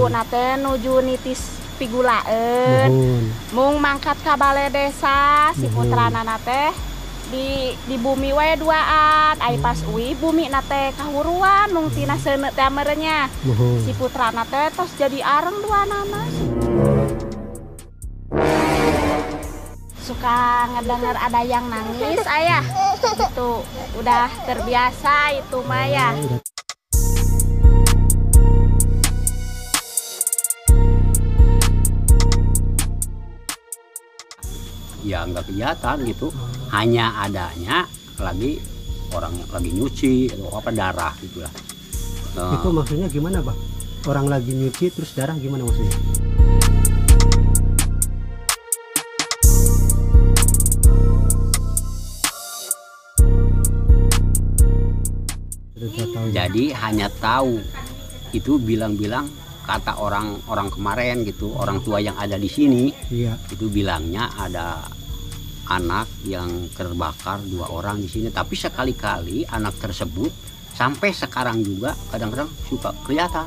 ibu nate nuju nitis pigulaeun. Mung mangkat ka balai desa si putrana nate di bumi wae duaan. Ai pas uwi bumi nate kahuruan mung tina seuneut teh amerenya. Si putrana teh tos jadi areng duanana. Suka ngedenger ada yang nangis ayah. Itu udah terbiasa itu Maya. Ya nggak kelihatan gitu, hanya adanya lagi orang lagi nyuci atau apa darah gitulah. Itu maksudnya gimana Bang? Orang lagi nyuci terus darah gimana maksudnya? Jadi hanya tahu itu bilang-bilang kata orang kemarin gitu, orang tua yang ada di sini, itu bilangnya ada anak yang terbakar 2 orang di sini. Tapi sekali-kali anak tersebut sampai sekarang juga kadang-kadang suka kelihatan.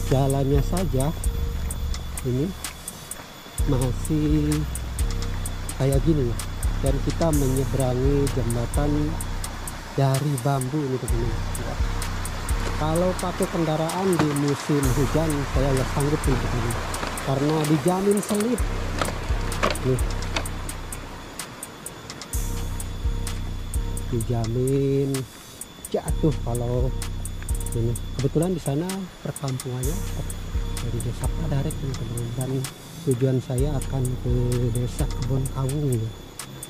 Jalannya saja ini masih kayak gini, dan kita menyeberangi jembatan dari bambu ini teman-teman. Kalau pakai kendaraan di musim hujan saya nggak sanggup nih teman-teman, karena dijamin selip nih, dijamin jatuh kalau ini. Kebetulan di sana perkampungannya dari desa Padaret teman-teman, dan tujuan saya akan ke desa Kebon Kawung ya,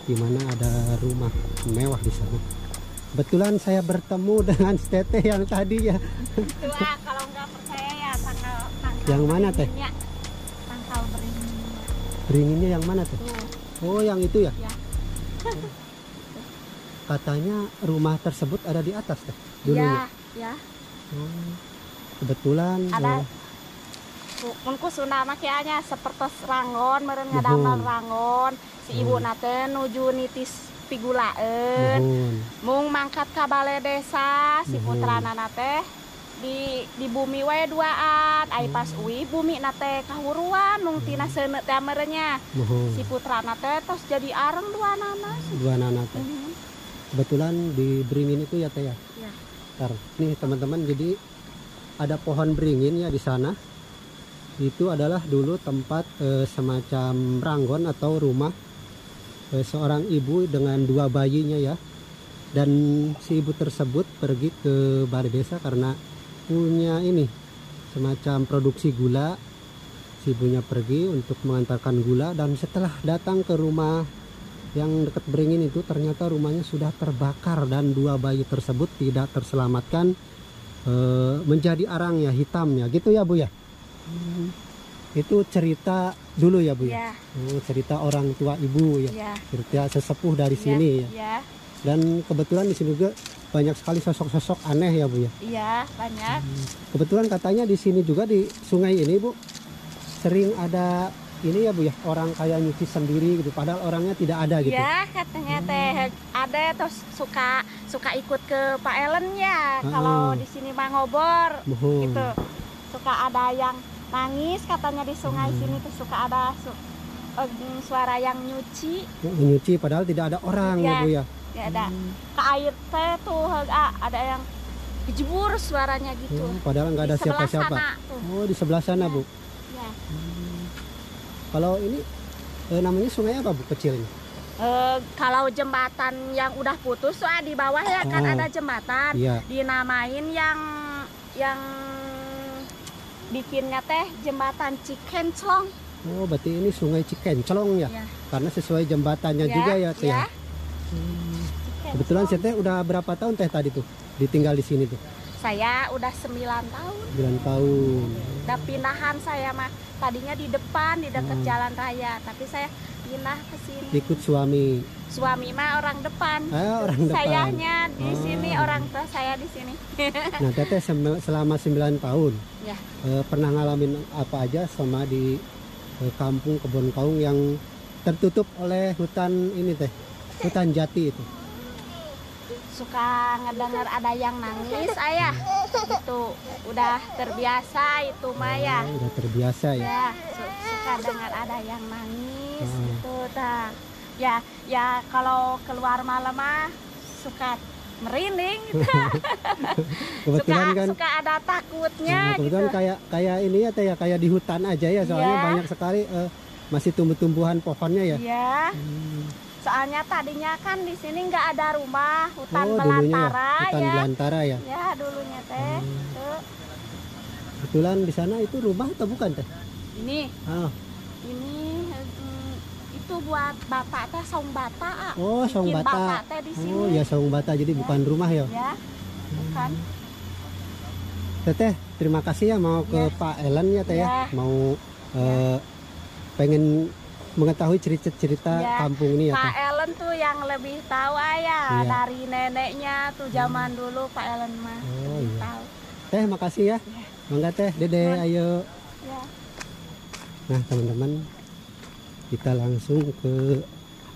di mana ada rumah mewah di sana. Kebetulan saya bertemu dengan teteh yang tadi ya. Wah, kalau nggak percaya ya tanggal yang mana teh? Tangkal beringinnya. Beringinnya yang mana teh? Oh, yang itu ya? Ya. Katanya rumah tersebut ada di atas teh Ya, dulunya. ya. Kebetulan ada munku Sunda makianya seperti rangon meureun ngadamel rangon si ibu nate nuju nitis pigulaeun. Mung mangkat ka balai desa si putrana nate di bumi wae duaan. Ai pas uwi bumi nate kahuruan mung tina seuneut teh amerenya. Si putrana teh tos jadi areng duanana teh. Kebetulan di beringin itu ya teh ya. Nih teman-teman, jadi ada pohon beringin ya di sana. Itu adalah dulu tempat semacam ranggon atau rumah seorang ibu dengan 2 bayinya ya. Dan si ibu tersebut pergi ke balai desa karena punya ini semacam produksi gula. Si ibunya pergi untuk mengantarkan gula, dan setelah datang ke rumah yang dekat beringin itu ternyata rumahnya sudah terbakar dan 2 bayi tersebut tidak terselamatkan, menjadi arang ya, hitam ya gitu ya Bu ya. Itu cerita dulu ya Bu ya. Cerita orang tua ibu ya, cerita sesepuh dari sini ya. Dan kebetulan di sini juga banyak sekali sosok-sosok aneh ya Bu ya. Iya, banyak. Kebetulan katanya di sini juga di sungai ini Bu sering ada ini ya Bu ya, orang kayak nyuci sendiri gitu, padahal orangnya tidak ada gitu. Ya, katanya teh ada terus suka ikut ke Pak Ellen ya. Kalau di sini mah ngobor gitu. Suka ada yang nangis katanya di sungai sini tuh, suka ada suara yang nyuci padahal tidak ada orang ya Bu ya. Ya ada. Ke air teh tuh ada yang dijebur suaranya gitu. Padahal nggak ada siapa-siapa. Oh, di sebelah sana Bu. Ya. Kalau ini namanya sungai apa Bu kecilnya? Kalau jembatan yang udah putus di bawah ya kan ada jembatan. Dinamain yang bikinnya teh jembatan Cikenclong. Oh, berarti ini sungai Cikenclong ya? Karena sesuai jembatannya juga ya teh. Kebetulan saya teh udah berapa tahun teh tadi tuh ditinggal di sini tuh? Saya udah 9 tahun. 9 tahun. Udah pindahan saya mah. Tadinya di depan, di dekat jalan raya, tapi saya pindah ke sini. Ikut suami. Suami mah orang depan. Orang depan. Sayanya di sini, orang tua saya di sini. Nah, teteh selama 9 tahun. Ya. Pernah ngalamin apa aja sama di kampung Kebon Kaung yang tertutup oleh hutan ini teh, hutan jati itu. Suka ngedenger ada yang nangis ayah, itu udah terbiasa itu Maya. Udah terbiasa ya. Ya, suka dengar ada yang nangis gitu dah. Ya kalau keluar malam mah suka merinding gitu. Kebetulan kan suka ada takutnya kebetulan gitu. kayak ini ya teh ya, kayak di hutan aja ya, soalnya banyak sekali masih tumbuh-tumbuhan pohonnya ya. Iya. Soalnya tadinya kan di sini nggak ada rumah, hutan dulunya belantara ya, hutan ya. belantara ya. Ya dulunya teh. Tuh. Kebetulan di sana itu rumah atau bukan teh? Ini. Oh. Ini itu buat bapak teh saung bata. Oh, saung Bikin bata. bapak teh di sini. Oh, ya saung bata, jadi bukan rumah ya. Ya. Bukan. Teteh, terima kasih ya mau ke Pak Ellen ya teh ya. Mau pengen mengetahui cerita-cerita kampung ini ya Pak teh. Ellen tuh yang lebih tahu ayah dari neneknya tuh zaman dulu Pak Ellen mah. Oh iya. Tahu. Teh, makasih ya. Mangga teh, Dede, ayo. Ya. Nah teman-teman, kita langsung ke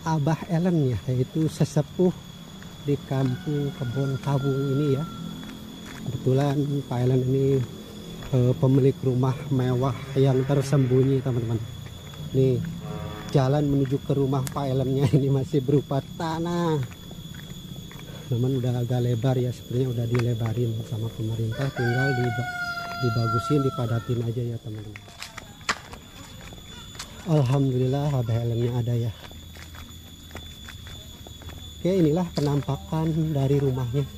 Abah Ellen ya, yaitu sesepuh di kampung Kebon Kaung ini ya. Kebetulan Pak Ellen ini pemilik rumah mewah yang tersembunyi teman-teman. Nih jalan menuju ke rumah Pak Ellennya ini masih berupa tanah. Namun udah agak lebar ya, sebenarnya udah dilebarin sama pemerintah, tinggal dibagusin, dipadatin aja ya teman-teman. Alhamdulillah Abah Ellennya ada ya. Oke, inilah penampakan dari rumahnya.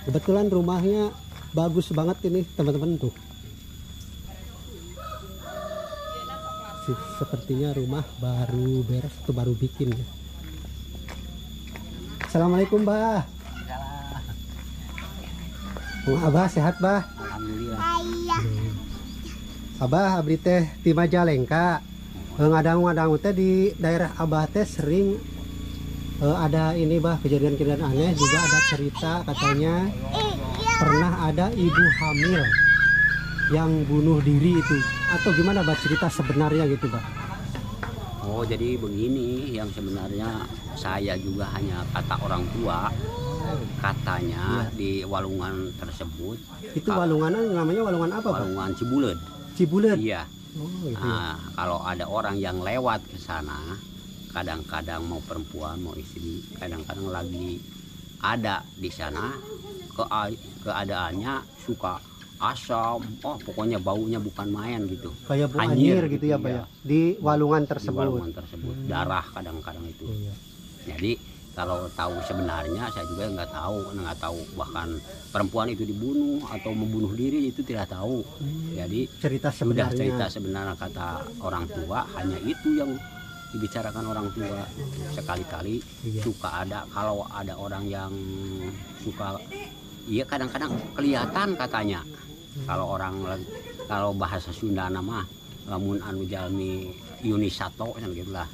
Kebetulan rumahnya bagus banget ini teman-teman tuh. Sepertinya rumah baru beres atau baru bikin ya. Assalamualaikum Bah. Abah sehat Bah? Alhamdulillah. Abah abdi teh ti Majalengka. Ngadang-ngadang teh di daerah Abah teh sering ada ini Bah, kejadian-kejadian aneh, juga ada cerita katanya pernah ada ibu hamil yang bunuh diri itu, atau gimana Bah cerita sebenarnya gitu Bah? Oh, jadi begini, yang sebenarnya saya juga hanya kata orang tua, katanya di walungan tersebut. Itu walungan namanya walungan apa Bah? Walungan Cibuleud. Cibuleud. Iya. Oh, gitu. Nah, kalau ada orang yang lewat ke sana, kadang-kadang mau perempuan mau istri, kadang-kadang lagi ada di sana, keadaannya suka asam, pokoknya baunya bukan main gitu. Kayak bau anjir gitu ya Pak ya. Di walungan tersebut. Di walungan tersebut. Darah kadang-kadang itu. Iya. Jadi kalau tahu sebenarnya saya juga nggak tahu bahkan perempuan itu dibunuh atau membunuh diri itu tidak tahu. Jadi cerita sebenarnya kata orang tua hanya itu yang dibicarakan orang tua. Sekali-kali suka ada, kalau ada orang yang suka, iya kadang-kadang kelihatan katanya. Kalau bahasa Sunda nama lamun anu jalmi Yunisato kan gitulah.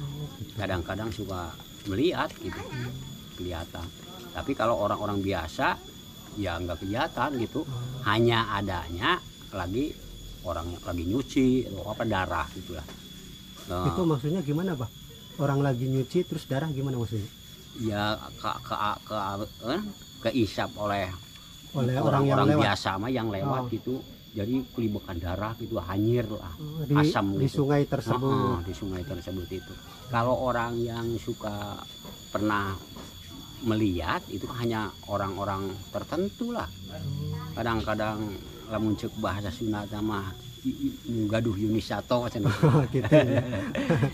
Kadang-kadang suka melihat gitu, kelihatan. Tapi kalau orang-orang biasa ya nggak kelihatan gitu, hanya adanya lagi orang lagi nyuci atau apa darah gitulah. Itu maksudnya gimana Bah? Orang lagi nyuci terus darah gimana maksudnya? Ya keisap oleh orang biasa mah yang lewat gitu. Jadi kelibekan darah gitu, hanyir lah, asam di gitu. Sungai tersebut. Di sungai tersebut itu. Kalau orang yang suka pernah melihat itu hanya orang-orang tertentu lah. Kadang-kadang lamun cek bahasa Sunda mah gaduh Yunisato gitu.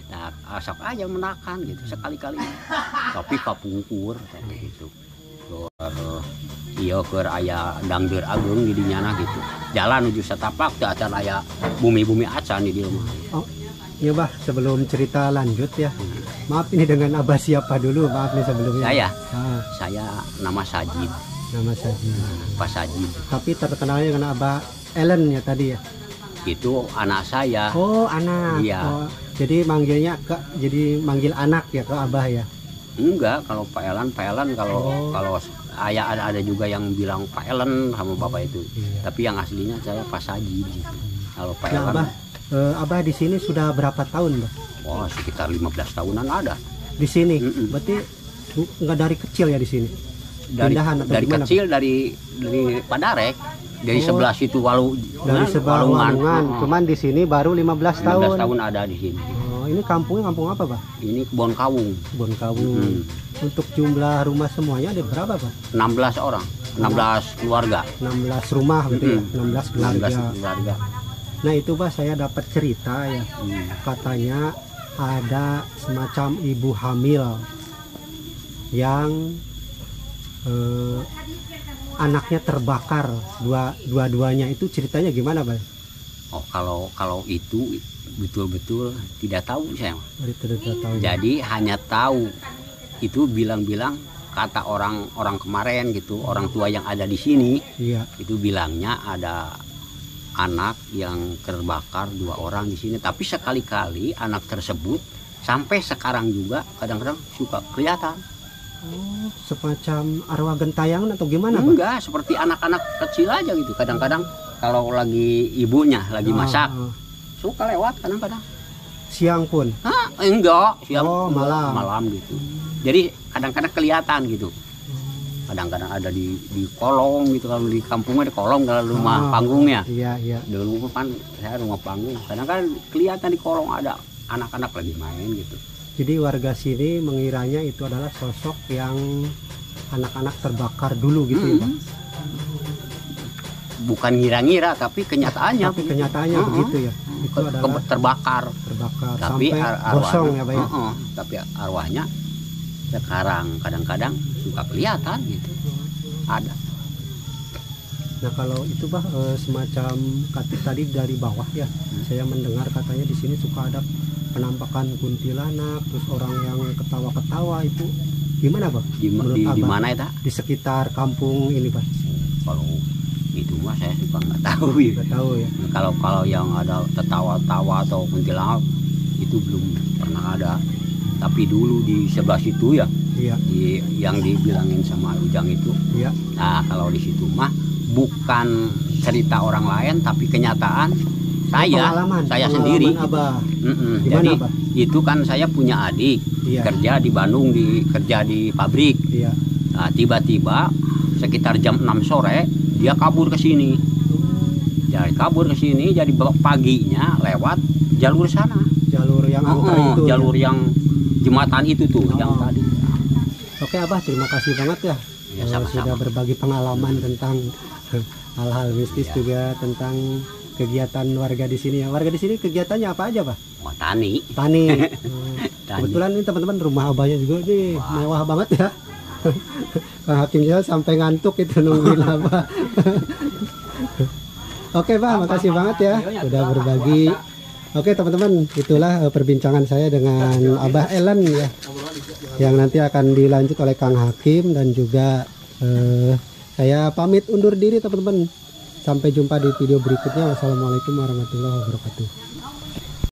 Nah, asap aja menakan gitu sekali-kali. Tapi kapungkur kayak gitu. Iya keur aya dangdeur agung di dinyana gitu. Jalan menuju setapak teu acan aya bumi-bumi acan di dieu mah. Oh. Iya Bah, sebelum cerita lanjut ya. Maaf ini dengan Abah siapa dulu? Maaf nih sebelumnya. Saya nama Sajid. Nama Sajid. Pak Sajid. Tapi terkenalnya dengan Abah Ellen ya tadi ya. Itu anak saya. Oh, anak. Iya. Oh, jadi manggil anak ya ke Abah ya. Enggak, kalau Pak Ellen kalau ada juga yang bilang Pak Ellen sama bapak itu. Iya. Tapi yang aslinya saya Pak Sajid gitu. Kalau Pak Ellen Abah Abah di sini sudah berapa tahun, Bah? Wah, sekitar 15 tahunan ada Di sini. Berarti nggak dari kecil ya di sini? dari gimana, kecil, dari Padarek, dari sebelah situ dari sebelah Walungan. Cuman di sini baru 15 tahun. 15 tahun ada di sini. Oh, ini kampungnya kampung apa, Pak? Ini Kebon Kawung. Kebon Kawung. Untuk jumlah rumah semuanya ada berapa, Pak? 16 orang, 16 keluarga. 16 rumah gitu ya. 16 keluarga. 16 keluarga. Nah, itu, Pak, saya dapat cerita ya. Katanya ada semacam ibu hamil yang anaknya terbakar dua-duanya. Itu ceritanya gimana, Pak? Oh, kalau itu betul-betul tidak tahu saya. Tidak tahu. Jadi hanya tahu itu bilang-bilang kata orang kemarin gitu, orang tua yang ada di sini. Iya. Itu bilangnya ada anak yang terbakar 2 orang di sini. Tapi sekali-kali anak tersebut sampai sekarang juga kadang-kadang suka kelihatan. Oh, semacam arwah gentayangan atau gimana, Pak? Enggak, seperti anak-anak kecil aja gitu. Kadang-kadang kalau lagi ibunya lagi masak, suka lewat kadang-kadang. Siang pun? Hah, enggak, siang. Malam gitu. Jadi kadang-kadang kelihatan gitu. Kadang-kadang ada di kolong gitu, kalau di kampungnya di kolong, kalau rumah panggungnya. Iya. Dulu kan saya rumah panggung. Kadang-kadang kelihatan di kolong ada anak-anak lagi main gitu. Jadi warga sini mengiranya itu adalah sosok yang anak-anak terbakar dulu gitu ya, Pak? Bukan ngira-ngira, tapi kenyataannya. Begitu ya. Itu adalah terbakar. Tapi sampai gosong ya, Pak ya? Tapi arwahnya sekarang kadang-kadang suka kelihatan gitu. Ada. Nah, kalau itu, Pak, semacam tadi dari bawah ya, saya mendengar katanya di sini suka ada penampakan kuntilanak, terus orang yang ketawa-ketawa. Itu gimana, Pak? Di mana itu? Di sekitar kampung ini, Pak. Kalau itu mah saya suka nggak tahu ya. Nggak tahu ya. Kalau yang ada tertawa-tawa atau kuntilanak itu belum pernah ada. Tapi dulu di sebelah situ ya, iya. Yang dibilangin sama Ujang itu. Iya. Nah, kalau di situ mah bukan cerita orang lain, tapi kenyataan saya sendiri. Abah. Jadi Abah? itu kan saya punya adik, iya. Kerja di Bandung, kerja di pabrik. Iya. Nah, tiba-tiba sekitar jam 6 sore dia kabur ke sini. Jadi paginya lewat jalur sana. Jalur yang angker itu. Jalur yang jembatan itu tuh yang tadi. Oke, Abah, terima kasih banget ya. Sudah berbagi pengalaman tentang hal-hal mistis, juga tentang kegiatan warga di sini ya. Warga di sini kegiatannya apa aja, Pak? Oh, tani. Kebetulan ini teman-teman rumah Abahnya juga nih mewah banget ya. Kang Hakimnya sampai ngantuk itu nungguin Abah. Oke, Pak, makasih banget ya sudah berbagi. Oke, teman-teman, itulah perbincangan saya dengan Abah Ellen ya, yang nanti akan dilanjut oleh Kang Hakim, dan juga saya pamit undur diri, teman-teman. Sampai jumpa di video berikutnya. Wassalamualaikum warahmatullahi wabarakatuh.